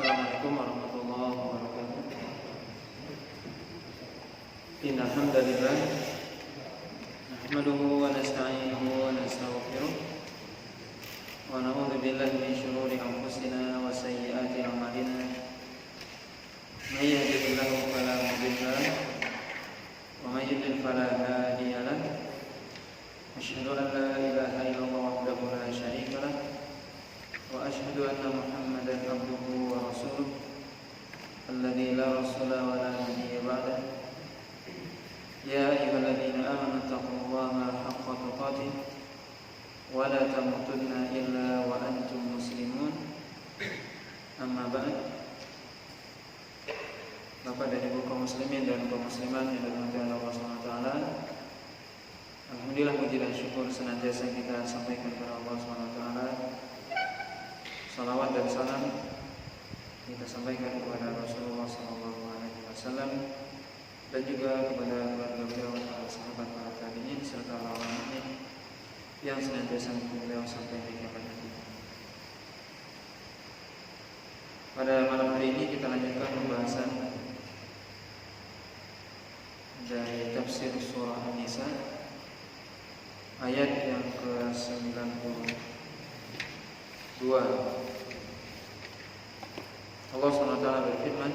Assalamualaikum warahmatullahi wabarakatuh. Innal hamdalillah nahmaduhu wa nasta'inuhu wa nastaghfiruh wa na'udzu billahi min shururi anfusina wa sayyiati a'malina. May yahdihillahu fala mudilla lahu wa may yudlil fala hadiya lahu. Asyhadu an la ilaha illallah wahdahu la syarika lahu wa asyhadu anna Muhammadan abduhu wa rasuluh alladzi la rasula wa la nabiyya ba'dahu. Ya ayyuhalladzina amanu taqullaha haqqa tuqatih wa la tamutunna illa wa antum muslimun. Amma ba'd. Bapak dan Ibu kaum muslimin dan kaum muslimat yang dirahmati Allah Subhanahu wa taala. Alhamdulillah, puji dan syukur senantiasa kita sampaikan kepada Allah Subhanahu wa taala. Salawat dan salam kita sampaikan kepada Rasulullah SAW dan juga kepada keluarga beliau, para sahabat, para tabi'in serta orang-orang yang senantiasa mengikuti beliau sampai di kiamat nanti. Pada malam hari ini kita lanjutkan pembahasan dari tafsir surah An-Nisa ayat yang ke-92. Allah SWT berfirman,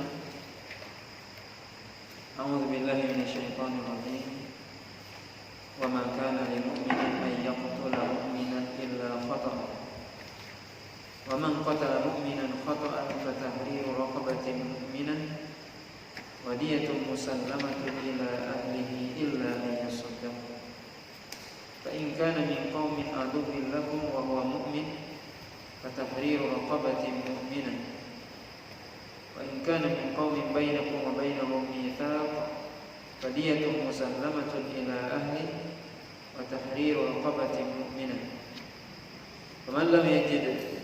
A'udzu billahi minasyaitonir rajim. Wa ma kana lil mu'minin an yaqtula mu'minan illa khata'an. Wa man qatala mu'minan khata'an fa tahriru raqabatin mu'minan wa diyatun musallamatun ila ahlihi illa an yasaddaqu. Fa in kana min qaumin aduwwin lakum wa huwa mu'min fa tahriru raqabatin mu'minan. Wa in kana min qaumin bainakum wa bainahum mitsaq fadiyatun musallamatun ila ahli wa tahriru raqabatin mu'minah. Faman lam yajid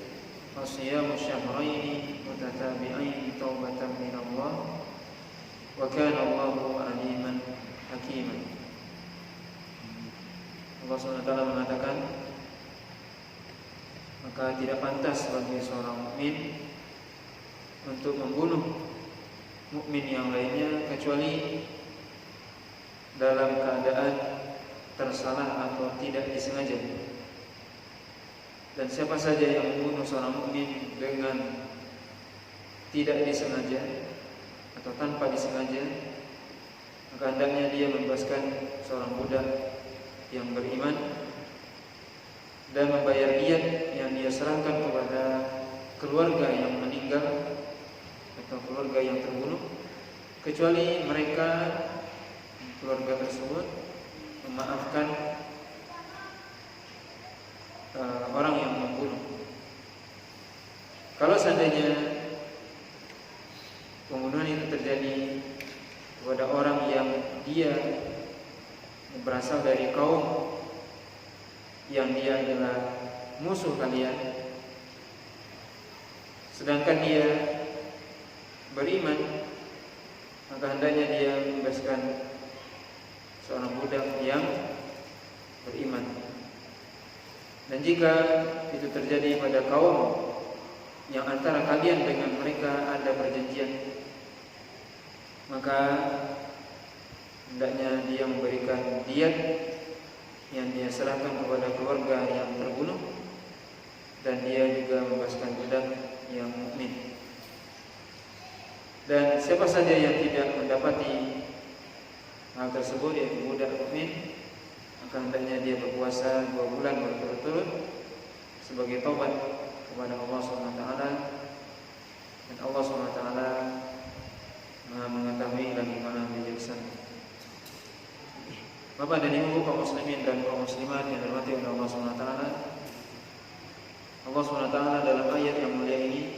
fa siyamu syahrayn mutatabi'ain taubatan min Allah wa kana Allahu aliman hakiman. Allah SWT mengatakan, maka tidak pantas bagi seorang mukmin untuk membunuh mukmin yang lainnya kecuali dalam keadaan tersalah atau tidak disengaja. Dan siapa saja yang membunuh seorang mukmin dengan tidak disengaja atau tanpa disengaja, maka hendaknya dia membebaskan seorang budak yang beriman dan membayar diyat yang dia serahkan kepada keluarga yang meninggal atau keluarga yang terbunuh, kecuali mereka, keluarga tersebut, memaafkan orang yang membunuh. Kalau seandainya pembunuhan itu terjadi kepada orang yang dia berasal dari kaum yang dia adalah musuh kalian, sedangkan dia beriman, maka hendaknya dia membebaskan seorang budak yang beriman. Dan jika itu terjadi pada kaum yang antara kalian dengan mereka ada perjanjian, maka hendaknya dia memberikan diyat yang dia serahkan kepada keluarga yang terbunuh, dan dia juga membebaskan budak yang mukmin. Dan siapa saja yang tidak mendapati hal tersebut, yaitu budak mukmin, maka hendaknya dia berpuasa 2 bulan berturut-turut sebagai taubat kepada Allah SWT. Dan Allah SWT Maha mengetahui lagi Maha bijaksana. Bapak dan Ibu kaum muslimin dan kaum muslimat yang dirahmati oleh Allah SWT, Allah SWT dalam ayat yang mulia ini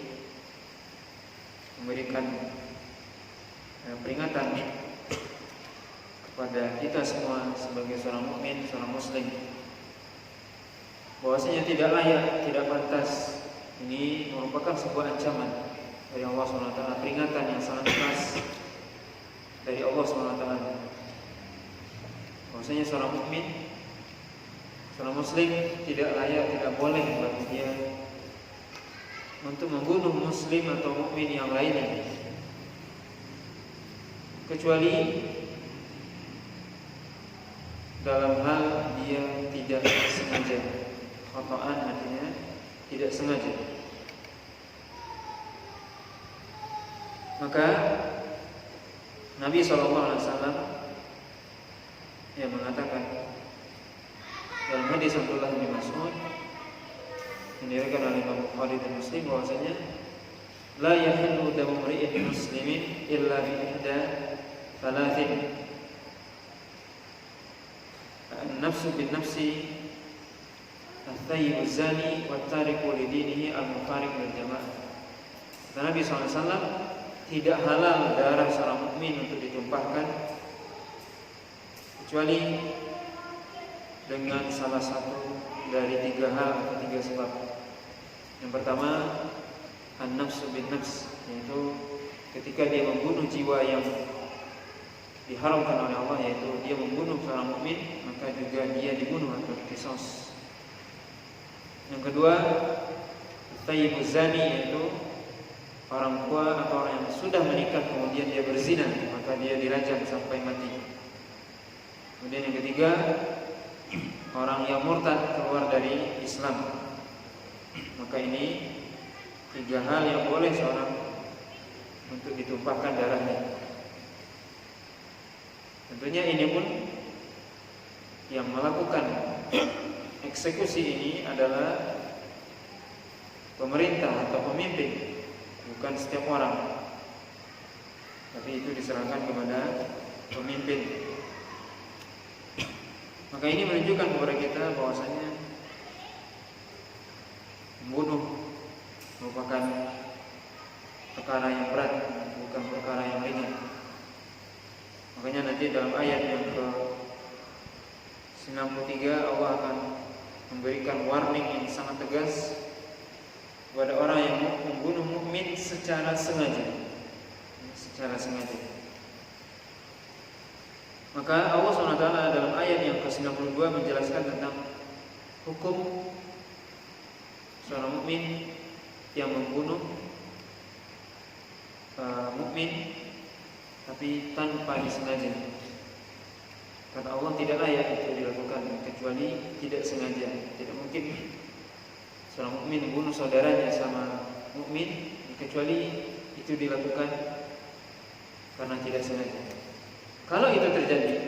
memberikan peringatan kepada kita semua sebagai seorang mukmin, seorang muslim, bahwasanya tidak layak, tidak pantas. Ini merupakan sebuah ancaman dari Allah SWT, peringatan yang sangat keras dari Allah SWT, bahwasanya seorang mukmin, seorang muslim tidak layak, tidak boleh bagi dia untuk membunuh muslim atau mukmin yang lainnya, kecuali dalam hal dia tidak sengaja. Khata'an artinya tidak sengaja. Maka Nabi SAW yang mengatakan dalam hadis Abdullah bin Mas'ud yang diriwayatkan oleh Imam Bukhari dan Muslim bahwasanya la yahillu damu imri'in muslimin illa bi ihda thalathin, an-nafsu bin nafsi, at-thayyib az-zani, wat-tariku li dinihi al-mufariq lil jamaah. Nabi SAW, tidak halal darah seorang mukmin untuk ditumpahkan kecuali dengan salah satu dari 3 hal atau 3 sebab. Yang pertama, an-nafsu bin nafs, yaitu ketika dia membunuh jiwa yang diharamkan oleh Allah, yaitu dia membunuh seorang mukmin, maka juga dia dibunuh atau diqisas. Yang kedua, thayyibuz zani, yaitu orang tua atau orang yang sudah menikah kemudian dia berzina, maka dia dirajam sampai mati. Kemudian yang ketiga, orang yang murtad keluar dari Islam. Maka ini 3 hal yang boleh seorang untuk ditumpahkan darahnya. Tentunya ini pun yang melakukan eksekusi ini adalah pemerintah atau pemimpin, bukan setiap orang. Tapi itu diserahkan kepada pemimpin. Maka ini menunjukkan kepada kita bahwasanya membunuh merupakan perkara yang berat, bukan perkara yang ringan. Makanya nanti dalam ayat yang ke-93 Allah akan memberikan warning yang sangat tegas kepada orang yang membunuh mukmin secara sengaja. Secara sengaja. Maka Allah SWT dalam ayat yang ke-92 menjelaskan tentang hukum seorang mukmin yang membunuh mukmin tapi tanpa disengaja. Kata Allah, tidak layak itu dilakukan kecuali tidak sengaja. Tidak mungkin seorang mukmin membunuh saudaranya sama mukmin kecuali itu dilakukan karena tidak sengaja. Kalau itu terjadi,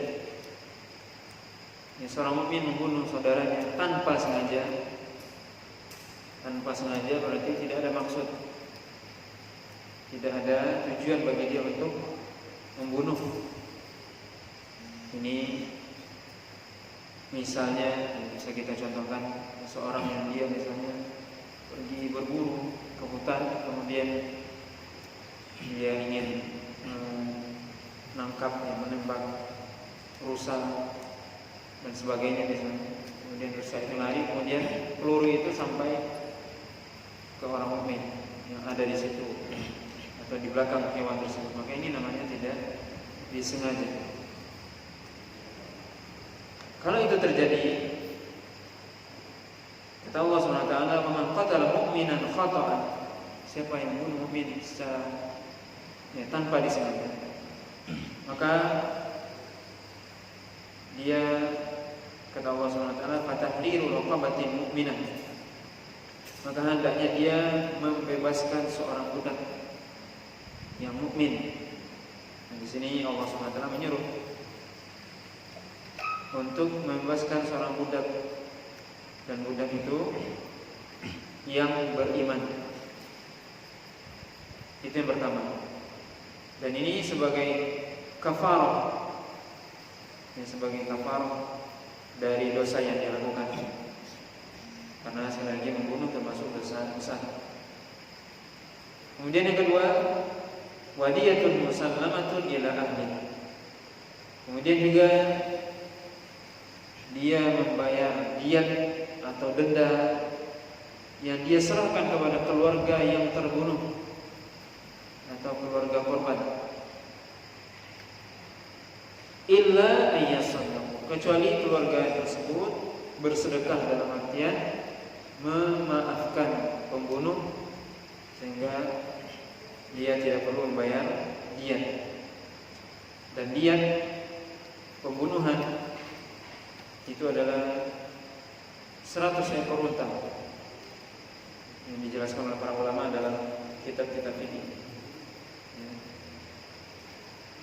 ya, seorang mukmin membunuh saudaranya tanpa sengaja berarti tidak ada maksud, tidak ada tujuan bagi dia untuk membunuh. Ini misalnya bisa kita contohkan seorang yang dia misalnya pergi berburu ke hutan, kemudian dia ingin menangkap, menembak rusa dan sebagainya misalnya. Kemudian rusa itu lari, kemudian peluru itu sampai ke orang mukmin yang ada di situ atau di belakang hewan tersebut. Maka ini namanya tidak disengaja. Kalau itu terjadi, kata Allah SWT, "Man qatala mu'minan khata'an", siapa yang membunuh mukmin secara tanpa disengaja, maka dia, kata Allah SWT, "fatahriru raqabatin mu'minah", maka hendaknya dia membebaskan seorang budak yang mukmin. Nah, di sini Allah SWT menyuruh untuk membebaskan seorang budak, dan budak itu yang beriman. Itu yang pertama. Dan ini sebagai kafarah, sebagai kafarah dari dosa yang dia lakukan. Karena sekali lagi membunuh termasuk dosa besar. Kemudian yang kedua, wadiyatun musallamatun ila ahli. Kemudian juga dia membayar diyat atau denda yang dia serahkan kepada keluarga yang terbunuh atau keluarga korban. Illa ayyasadaqu, kecuali keluarga tersebut bersedekah dalam artian memaafkan pembunuh sehingga dia tidak perlu membayar diyat. Dan diyat pembunuhan itu adalah 100 ekor unta, yang dijelaskan oleh para ulama dalam kitab-kitab fikih.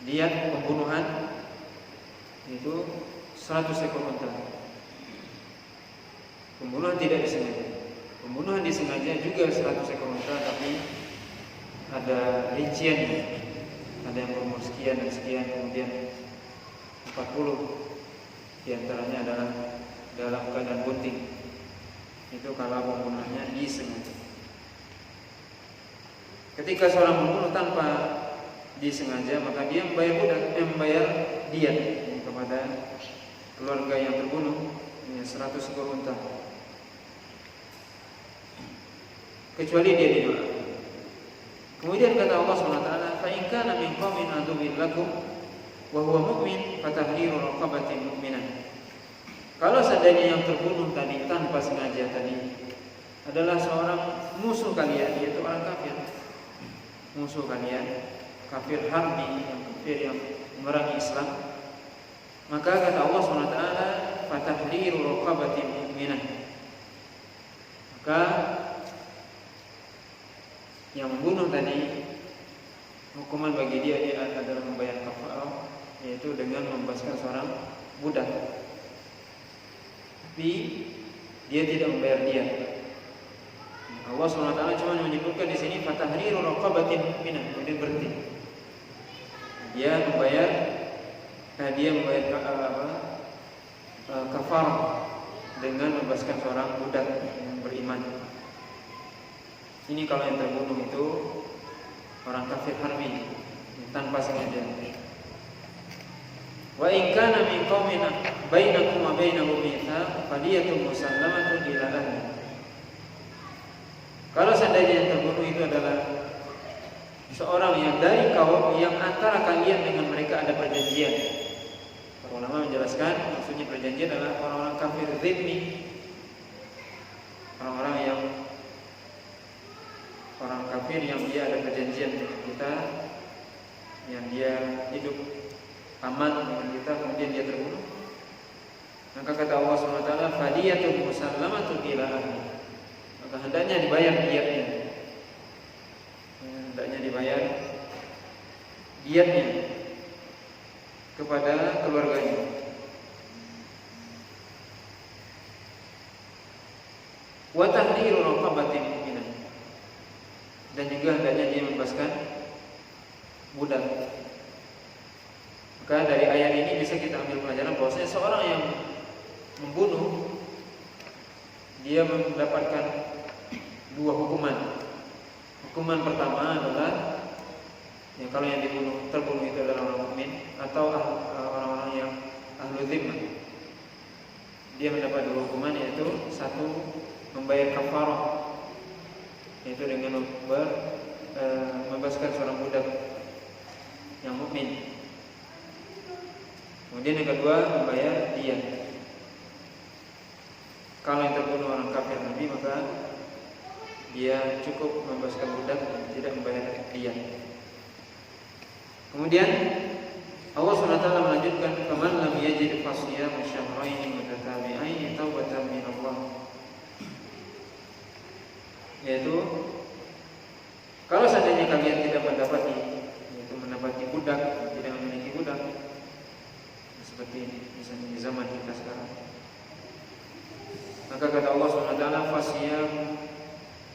Diyat pembunuhan itu 100 ekor unta. Pembunuhan tidak disengaja. Pembunuhan disengaja juga 100 ekor unta, tapi ada rinciannya. Ada yang berumur sekian dan sekian, kemudian 40 diantaranya adalah dalam keadaan bunting. Itu kalau pembunuhannya disengaja. Ketika seorang membunuh tanpa disengaja, maka dia membayar diyat kepada keluarga yang terbunuh 100 ekor unta, kecuali dia didoakan. Kemudian kata Allah SWT, fa in kana min qaumin aduwwin lakum wa huwa mu'min fatahriru raqabatin mu'minah. Kalau seandainya yang terbunuh tadi tanpa sengaja tadi adalah seorang musuh kalian, yaitu orang kafir, musuh kalian, kafir harbi, yang kafir yang memerangi Islam, maka kata Allah SWT, fatahriru raqabatin mu'minah, maka yang membunuh tadi hukuman bagi dia adalah membayar kafarah, yaitu dengan membebaskan seorang budak. Tapi dia tidak membayar diyat. Allah SWT cuma menyebutkan di sini fatahriru raqabatin mu'minah, kemudian berhenti. Dia membayar kafarah dengan membebaskan seorang budak yang beriman. Ini kalau yang terbunuh itu orang kafir harbi tanpa sengaja. Wa in kana min qaumin bainakum wa bainahum mitsaq fadiyatun musallamatun ila ahli. Kalau seandainya yang terbunuh itu adalah seorang yang dari kaum yang antara kalian dengan mereka ada perjanjian. Para ulama menjelaskan maksudnya perjanjian adalah orang-orang kafir dzimmi, orang-orang kafir yang dia ada perjanjian dengan kita, yang dia hidup aman dengan kita, kemudian dia terbunuh. Maka kata Allah SWT, fadiyatun musallamatun ila ahli, maka hendaknya dibayar diyatnya, kepada keluarganya. Wa tahriru raqabatin mu'minah, dan juga hendaknya dia membebaskan budak. Maka dari ayat ini bisa kita ambil pelajaran bahwasanya seorang yang membunuh dia mendapatkan dua hukuman. Hukuman pertama adalah kalau yang terbunuh itu adalah orang mukmin atau orang-orang yang ahlu zimmah. Dia mendapat dua hukuman, yaitu satu, membayar kafarah, yaitu dengan membebaskan seorang budak yang mukmin. Kemudian yang kedua, membayar diyah. Kalau yang terbunuh orang kafir Nabi, maka dia cukup membebaskan budak dan tidak membayar diyah. Kemudian Allah SWT melanjutkan, "Faman lam yajid fasiyam syahrayn mutatabi'ain taubatan min Allah." Yaitu kalau seandainya kalian tidak mendapati budak, tidak memiliki budak, seperti ini misalnya di zaman kita sekarang, maka kata Allah SWT, fasiyam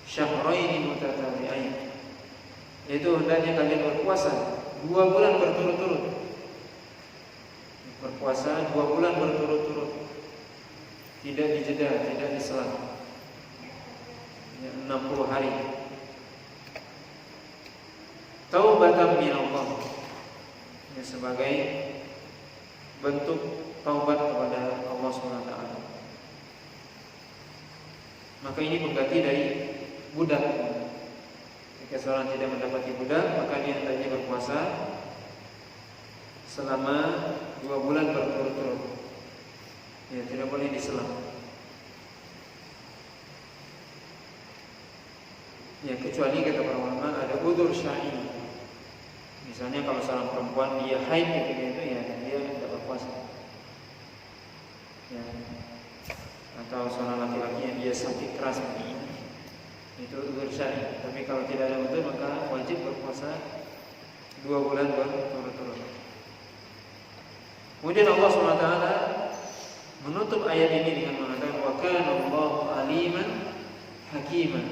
syahrayn mutatabi'ain, yaitu hendaknya kalian berpuasa 2 bulan berturut-turut. Berpuasa 2 bulan berturut-turut, tidak dijeda, tidak diselang, 60 hari. Taubatan min Allah, sebagai bentuk taubat kepada Allah SWT. Maka ini pengganti dari budak. Jika seorang tidak mendapati budak, maka dia hendaknya berpuasa selama 2 bulan berturut-turut. Ya, tidak boleh diselang. Ya, kecuali kata para ulama ada udzur syar'i. Misalnya kalau seorang perempuan dia haid ketika itu, ya dia tidak berpuasa. Ya. Atau seorang laki-laki yang dia sakit keras, itu udzur syar'i. Tapi kalau tidak ada udzur maka wajib berpuasa 2 bulan berturut-turut. Kemudian Allah SWT menutup ayat ini dengan mengatakan wa kana Allahu aliman hakiman.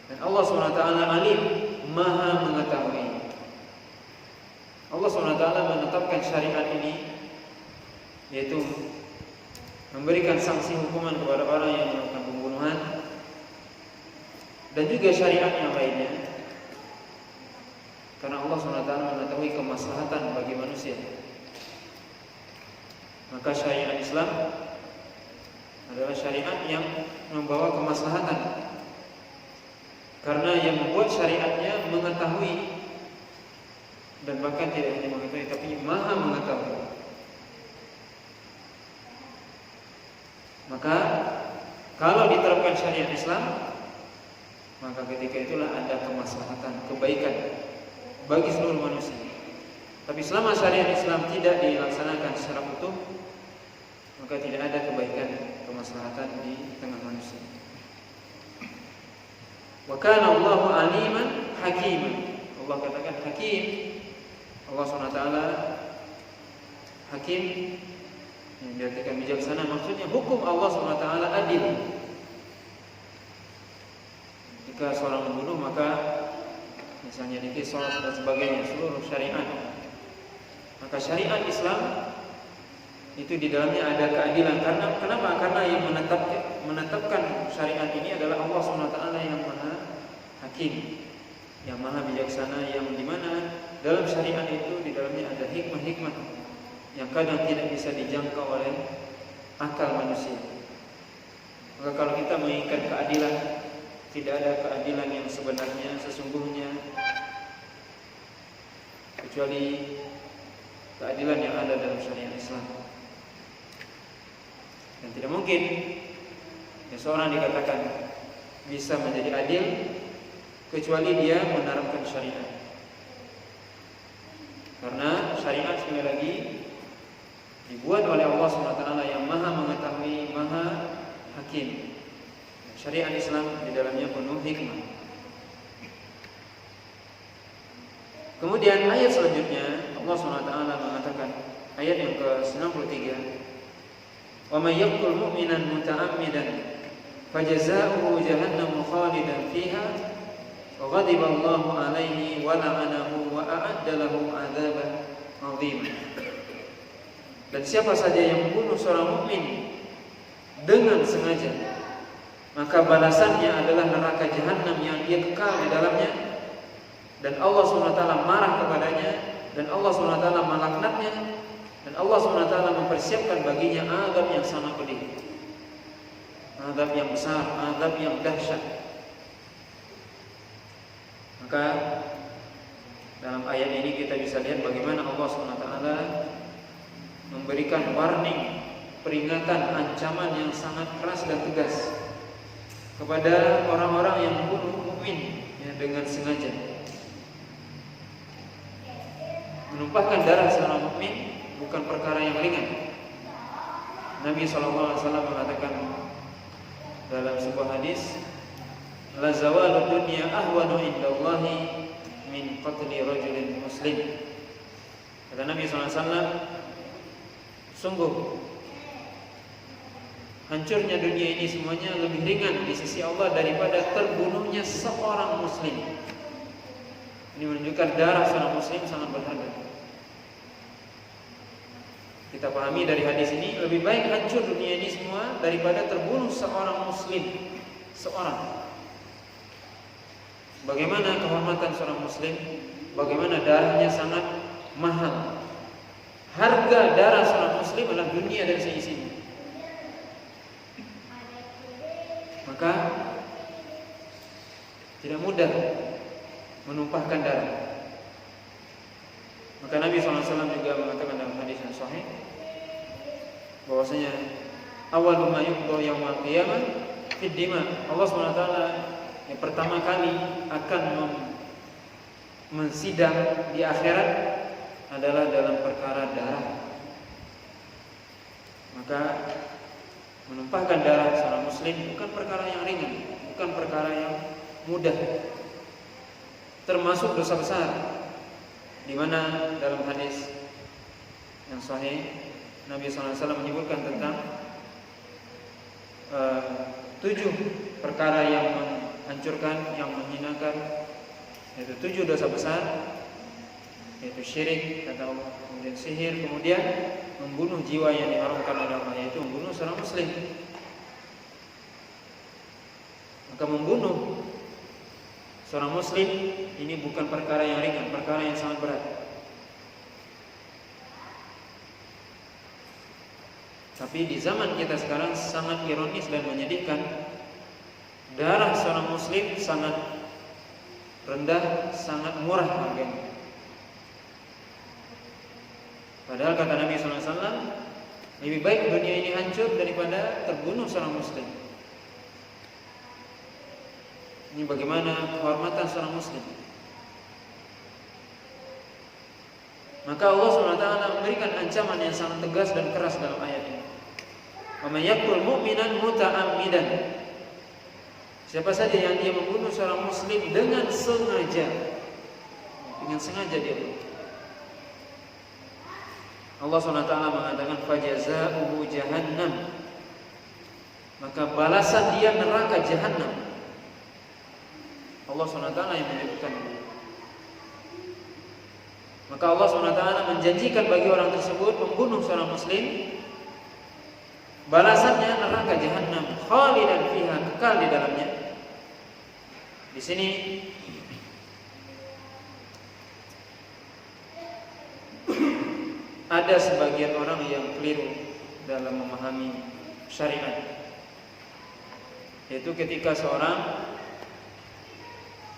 Dan Allah SWT alim, maha mengetahui. Allah SWT menetapkan syariat ini, yaitu memberikan sanksi hukuman kepada orang yang melakukan pembunuhan, dan juga syariat yang lainnya, karena Allah SWT mengetahui kemaslahatan bagi manusia. Maka syariat Islam adalah syariat yang membawa kemaslahatan, karena yang membuat syariatnya mengetahui, dan bahkan tidak hanya mengetahui tapi maha mengetahui. Maka kalau diterapkan syariat Islam, maka ketika itulah ada kemaslahatan, kebaikan bagi seluruh manusia. Tapi selama syariat Islam tidak dilaksanakan secara utuh, maka tidak ada kebaikan, kemaslahatan di tengah manusia. Wa kana Allahu aliman hakiman. Allah katakan hakim. Allah SWT hakim yang diartikan bijaksana, maksudnya hukum Allah SWT adil. Jika seorang membunuh, maka misalnya diqisas dan sebagainya, seluruh syariat. Maka syariat Islam itu di dalamnya ada keadilan. Kenapa? Karena yang menetapkan syariat ini adalah Allah SWT yang maha hakim, yang maha bijaksana, yang dimana dalam syariat itu di dalamnya ada hikmah-hikmah yang kadang tidak bisa dijangkau oleh akal manusia. Maka kalau kita menginginkan keadilan, tidak ada keadilan yang sebenarnya, sesungguhnya, kecuali keadilan yang ada dalam syariat Islam. Dan tidak mungkin seseorang dikatakan bisa menjadi adil kecuali dia menerapkan syariat. Karena syariat sekali lagi dibuat oleh Allah SWT yang maha mengetahui, maha hakim. Syariat Islam di dalamnya penuh hikmah. Kemudian ayat selanjutnya Allah SWT mengatakan, ayat yang ke-93, wa may yaqtul mu'minan muta'ammidan fajazā'uhu jahannam khālidan fīhā wa ghadiba Allahu 'alaihi wa la'anahu wa a'adda lahu 'adzaban 'azīman. Dan siapa saja yang membunuh seorang mukmin dengan sengaja, maka balasannya adalah neraka jahanam yang dia kekal di dalamnya, dan Allah SWT marah kepadanya, dan Allah SWT melaknatnya, dan Allah SWT mempersiapkan baginya azab yang sangat pedih, azab yang besar, azab yang dahsyat. Maka dalam ayat ini kita bisa lihat bagaimana Allah SWT memberikan warning, peringatan, ancaman yang sangat keras dan tegas kepada orang-orang yang membunuh mukmin ya, dengan sengaja. Menumpahkan darah seorang mukmin bukan perkara yang ringan. Nabi SAW mengatakan dalam sebuah hadis, la zawalud dunya ahwanu indallahi min qatli rajulin muslim. Kata Nabi SAW, sungguh hancurnya dunia ini semuanya lebih ringan di sisi Allah daripada terbunuhnya seorang muslim. Ini menunjukkan darah seorang muslim sangat berharga. Kita pahami dari hadis ini, lebih baik hancur dunia ini semua daripada terbunuh seorang muslim, seorang. Bagaimana kehormatan seorang muslim, bagaimana darahnya sangat mahal. Harga darah seorang muslim adalah dunia dan seisinya. Maka tidak mudah menumpahkan darah. Maka Nabi SAW juga mengatakan dalam hadis yang sahih bahwasanya awwalu ma yuqda yaumil qiyamah fid dima. Allah SWT yang pertama kali akan mensidang di akhirat adalah dalam perkara darah. Maka menumpahkan darah seorang muslim bukan perkara yang ringan, bukan perkara yang mudah, termasuk dosa besar, di mana dalam hadis yang sahih Nabi SAW menyebutkan tentang 7 perkara yang menghancurkan, yang menghinakan, yaitu 7 dosa besar, yaitu syirik kata Allah, kemudian sihir, kemudian membunuh jiwa yang diharamkan oleh Allah, yaitu membunuh seorang muslim. Maka membunuh seorang muslim ini bukan perkara yang ringan, perkara yang sangat berat. Tapi di zaman kita sekarang sangat ironis dan menyedihkan, darah seorang muslim sangat rendah, sangat murah harganya. Padahal kata Nabi SAW, lebih baik dunia ini hancur daripada terbunuh seorang muslim. Ini bagaimana kehormatan seorang muslim. Maka Allah SWT memberikan ancaman yang sangat tegas dan keras dalam ayat ini. Wa may yaqtul mu'minan muta'ammidan. Siapa saja yang dia membunuh seorang muslim dengan sengaja, dia bunuh. Allah SWT mengatakan fajaza'uhu jahannam, maka balasan dia neraka jahannam. Allah SWT yang menyebutkan. Maka Allah SWT menjanjikan bagi orang tersebut membunuh seorang muslim, balasannya neraka jahannam, khalidan fiha, kekal di dalamnya. Di sini ada sebagian orang yang keliru dalam memahami syariat, yaitu ketika seorang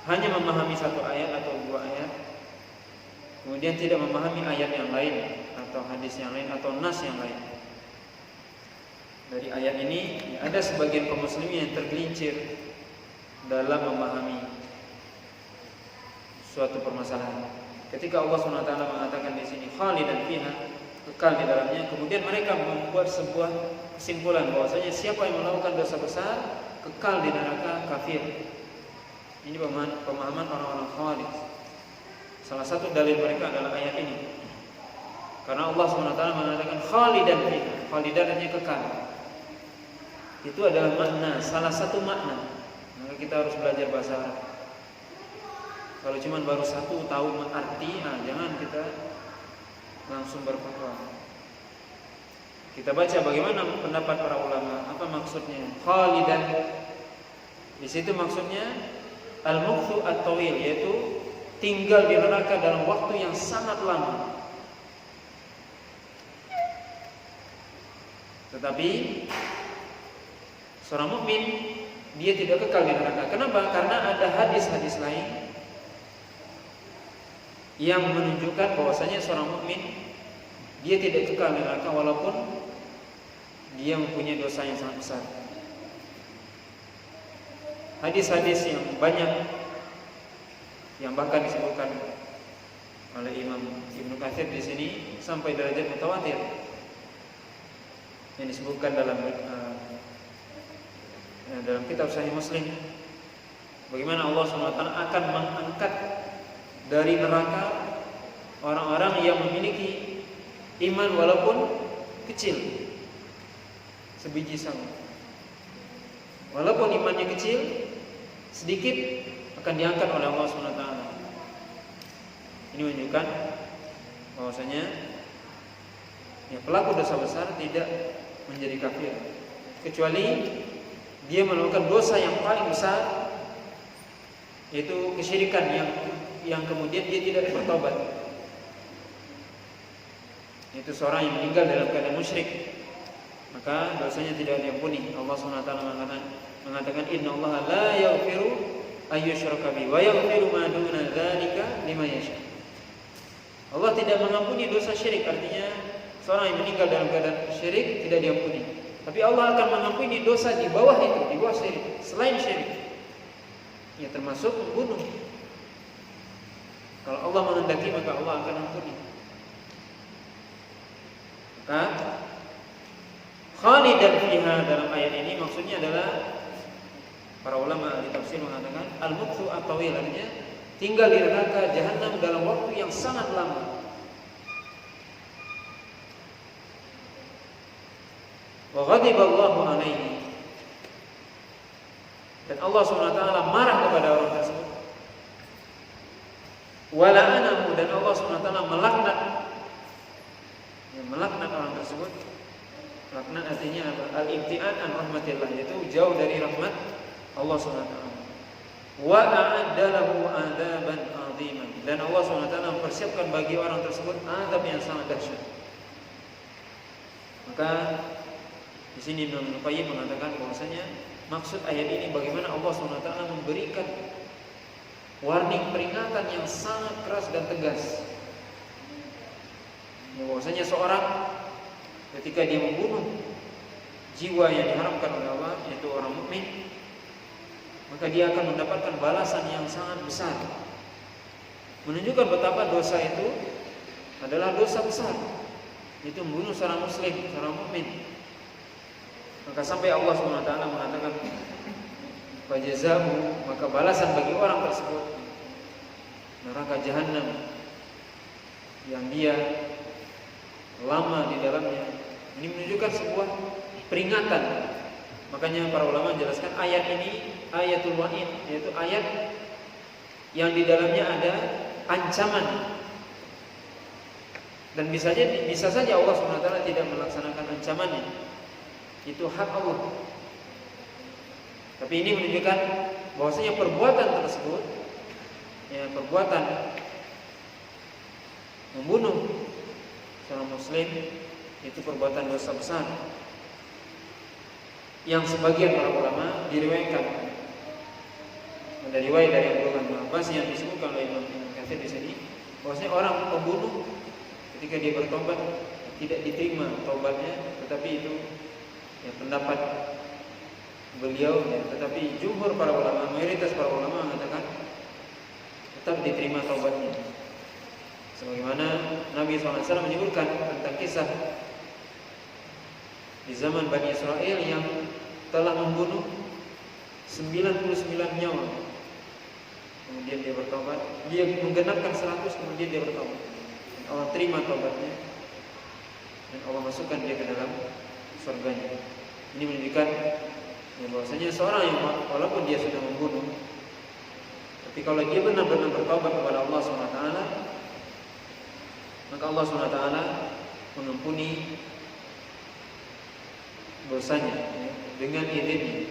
hanya memahami satu ayat atau 2 ayat, kemudian tidak memahami ayat yang lain atau hadis yang lain atau nas yang lain. Dari ayat ini ada sebagian kaum muslimin yang tergelincir dalam memahami suatu permasalahan. Ketika Allah SWT mengatakan di sini khalidan fiha, kekal di dalamnya, kemudian mereka membuat sebuah kesimpulan bahwasanya siapa yang melakukan dosa besar kekal di neraka, kafir. Ini pemahaman orang-orang Khawarij. Salah satu dalil mereka adalah ayat ini. Karena Allah SWT mengatakan khalidan fiha, khalidan artinya kekal. Itu adalah makna, salah satu makna. Maka kita harus belajar bahasa Arab. Kalau cuma baru satu tahu arti, jangan kita langsung berfatwa. Kita baca bagaimana pendapat para ulama, apa maksudnya khalidan. Di situ maksudnya al-mukthu at-tawil, yaitu tinggal di neraka dalam waktu yang sangat lama. Tetapi seorang mukmin dia tidak kekal di neraka. Kenapa? Karena ada hadis-hadis lain yang menunjukkan bahwasanya seorang mukmin dia tidak kekal di neraka walaupun dia mempunyai dosa yang sangat besar. Hadis-hadis yang banyak yang bahkan disebutkan oleh Imam Ibnu Katsir di sini sampai derajat mutawatir, yang disebutkan dalam kitab Sahih Muslim, bagaimana Allah SWT akan mengangkat dari neraka orang-orang yang memiliki iman walaupun kecil, sebiji sawi. Walaupun imannya kecil, sedikit, akan diangkat oleh Allah SWT. Ini menunjukkan bahwasanya pelaku dosa besar tidak menjadi kafir, kecuali dia melakukan dosa yang paling besar, yaitu kesyirikan yang kemudian dia tidak bertobat. Itu seorang yang meninggal dalam keadaan musyrik, maka dosanya tidak diampuni. Allah SWT mengatakan innallaha la yaghfiru ayyushraka bihi wa yaghfiru ma duna dzalika liman yasha. Allah tidak mengampuni dosa syirik, artinya seorang yang meninggal dalam keadaan syirik tidak diampuni. Tapi Allah akan mengampuni dosa di bawah itu, di bawah syirik, selain syirik. ya termasuk membunuh. Kalau Allah menghendaki maka Allah akan ampuni. Maka khalidan fiha dalam ayat ini maksudnya adalah para ulama ahli tafsir mengatakan al-mukthu at-tawil, artinya tinggal di neraka jahanam dalam waktu yang sangat lama. Wa ghadiballahu alaihi, dan Allah SWT marah kepada orang tersebut. Wa la'anahu, dan Allah SWT melaknat orang tersebut. Laknat artinya apa? Al-ibtian an rahmatillah, yaitu jauh dari rahmat Allah SWT. Wa a'adda lahu 'adzaban 'aziman, dan Allah SWT mempersiapkan bagi orang tersebut azab yang sangat dahsyat. Maka di sini Ibnu Qayyim mengatakan bahwasanya maksud ayat ini bagaimana Allah SWT memberikan warning, peringatan yang sangat keras dan tegas. Bahwasanya seorang ketika dia membunuh jiwa yang diharamkan oleh Allah, yaitu orang mukmin, maka dia akan mendapatkan balasan yang sangat besar. Menunjukkan betapa dosa itu adalah dosa besar, itu membunuh seorang muslim, seorang mukmin. Maka sampai Allah SWT mengatakan fajazahu, maka balasan bagi orang tersebut neraka jahanam yang dia lama di dalamnya. Ini menunjukkan sebuah peringatan. Makanya para ulama menjelaskan ayat ini ayatul wa'id, yaitu ayat yang di dalamnya ada ancaman. Dan bisa saja Allah SWT tidak melaksanakan ancamannya. Itu hak Allah. Tapi ini menunjukkan bahwasanya perbuatan tersebut, ya, perbuatan membunuh seorang muslim itu perbuatan dosa besar. Yang sebagian para ulama diriwayatkan, ada riwayat dari Abdullah bin Abbas yang disebutkan oleh Imam Ibnu Katsir di sini, bahwasanya orang pembunuh ketika dia bertobat tidak diterima taubatnya, tetapi itu ya pendapat beliau, ya, tetapi jumhur para ulama, mayoritas para ulama mengatakan tetap diterima taubatnya. Sebagaimana Nabi SAW menyebutkan tentang kisah di zaman Bani Israel yang telah membunuh 99 nyawa, kemudian dia bertobat, dia menggenapkan 100, kemudian dia bertobat. Allah terima taubatnya dan Allah masukkan dia ke dalam surganya. Ini menunjukkan ya, bahwasanya seorang yang walaupun dia sudah membunuh, tapi kalau dia benar-benar bertobat kepada Allah SWT, maka Allah SWT mengampuni dosanya ya, dengan izinnya.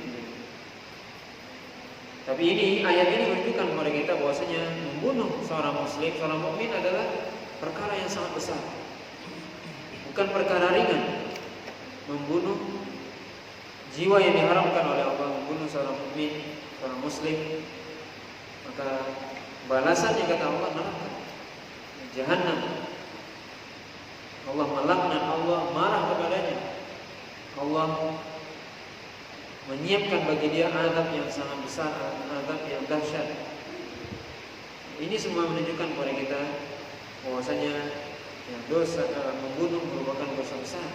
Tapi ini ayat ini menunjukkan kepada kita bahwasanya membunuh seorang muslim, seorang mukmin adalah perkara yang sangat besar, bukan perkara ringan. Membunuh jiwa yang diharamkan oleh Allah, membunuh seorang mukmin, seorang muslim, maka balasannya kata Allah neraka, jahanam. Allah melaknat, Allah marah kepadanya, Allah menyiapkan bagi dia azab yang sangat besar, azab yang dahsyat. Ini semua menunjukkan kepada kita bahwasanya ya, dosa membunuh merupakan dosa besar,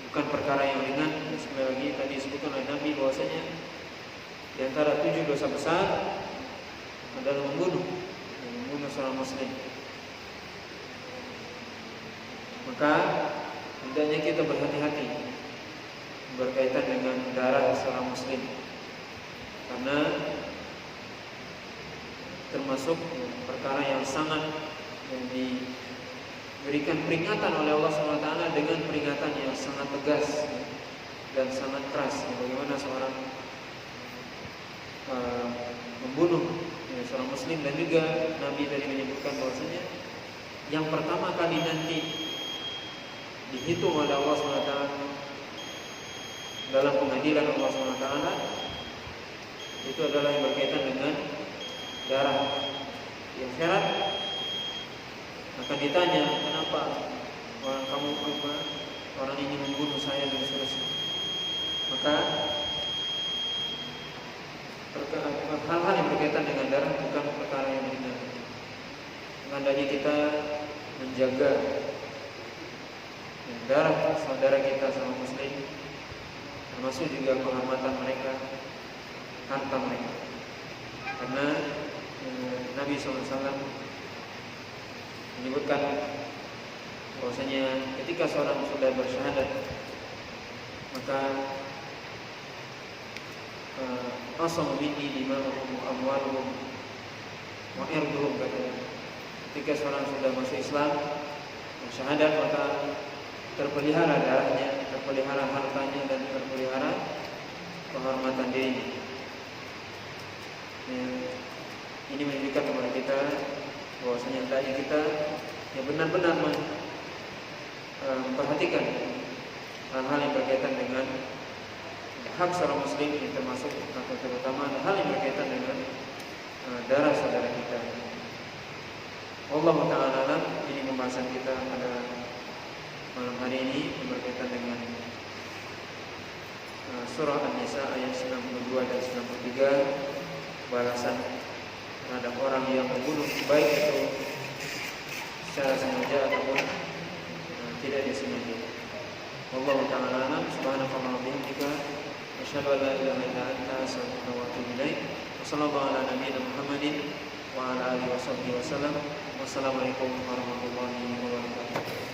bukan perkara yang ringan. Sekali lagi tadi disebutkan oleh Nabi bahwasanya di antara 7 dosa besar adalah membunuh seorang muslim. Maka hendaknya kita berhati-hati berkaitan dengan darah seorang muslim, karena termasuk perkara yang sangat yang diberikan peringatan oleh Allah SWT dengan peringatan yang sangat tegas dan sangat keras. Bagaimana seorang membunuh seorang muslim, dan juga Nabi tadi menyebutkan bahwasanya yang pertama kali nanti dihitung oleh Allah SWT dalam pengadilan Allah SWT itu adalah yang berkaitan dengan darah. Di akhirat akan ditanya, kenapa orang ini membunuh saya dan seterusnya. Maka hal-hal yang berkaitan dengan darah bukan perkara yang ringan. Hendaknya kita menjaga darah saudara kita sama muslim, termasuk juga penghormatan mereka, harta mereka. Karena Nabi SAW menyebutkan bahwasanya ketika seorang sudah bersyahadat, maka asamu minni dima'uhum amwaluhum wa irduhum, katanya. Ketika seorang sudah masuk Islam, bersyahadat, maka terpelihara darahnya, terpelihara hartanya, dan terpelihara kehormatan dirinya. Ini menunjukkan kepada kita bahwasanya hendaknya kita benar-benar memperhatikan hal-hal yang berkaitan dengan hak seorang muslim, termasuk atau terutama hal yang berkaitan dengan darah saudara kita. Wallahu ta'ala alam. Ini pembahasan kita pada malam hari ini yang berkaitan dengan surah An-Nisa ayat 92 dan 93, balasan terhadap orang yang membunuh, baik itu secara sengaja ataupun tidak disengaja. Wallahu ta'ala alam. Subhanallahi wa bihamdihi, asyhadu an la ilaha illa anta, astaghfiruka wa atubu ilaik. Wassallallahu ala nabiyyina Muhammadin wa ala alihi washabbihi wasallam. Wassalamualaikum warahmatullahi wabarakatuh.